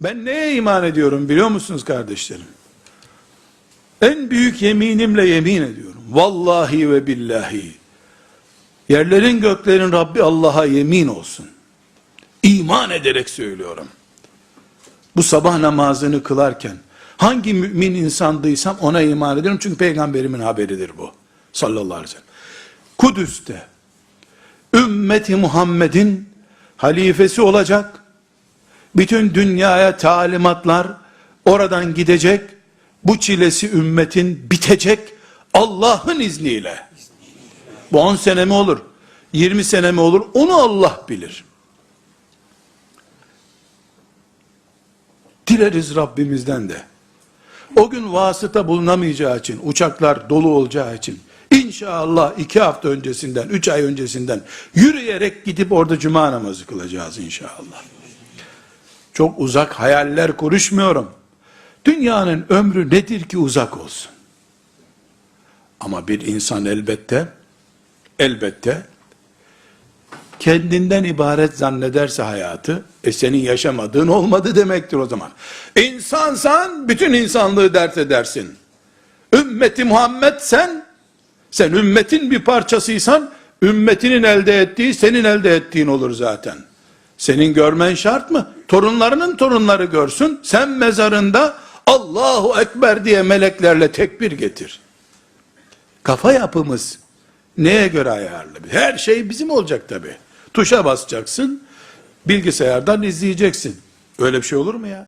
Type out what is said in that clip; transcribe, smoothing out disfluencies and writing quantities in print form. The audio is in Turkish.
Ben neye iman ediyorum biliyor musunuz kardeşlerim? En büyük yeminimle yemin ediyorum. Vallahi ve billahi. Yerlerin göklerin Rabbi Allah'a yemin olsun. İman ederek söylüyorum. Bu sabah namazını kılarken hangi mümin insandıysam ona iman ediyorum. Çünkü peygamberimin haberidir bu. Sallallahu aleyhi ve sellem. Kudüs'te ümmeti Muhammed'in halifesi olacak. Bütün dünyaya talimatlar oradan gidecek. Bu çilesi ümmetin bitecek Allah'ın izniyle. Bu 10 sene mi olur? 20 sene mi olur? Onu Allah bilir. Dileriz Rabbimizden de. O gün vasıta bulunamayacağı için, uçaklar dolu olacağı için, İnşallah 2 hafta öncesinden, 3 ay öncesinden yürüyerek gidip orada cuma namazı kılacağız inşallah. Çok uzak hayaller konuşmuyorum. Dünyanın ömrü nedir ki uzak olsun? Ama bir insan elbette kendinden ibaret zannederse hayatı, senin yaşamadığın olmadı demektir o zaman. İnsansan bütün insanlığı dert edersin. Ümmeti Muhammed sen ümmetin bir parçasıysan, ümmetinin elde ettiği senin elde ettiğin olur zaten. Senin görmen şart mı? Torunlarının torunları görsün. Sen mezarında Allahu Ekber diye meleklerle tekbir getir. Kafa yapımız neye göre ayarlı? Her şey bizim olacak tabi. Tuşa basacaksın, bilgisayardan izleyeceksin. Öyle bir şey olur mu ya?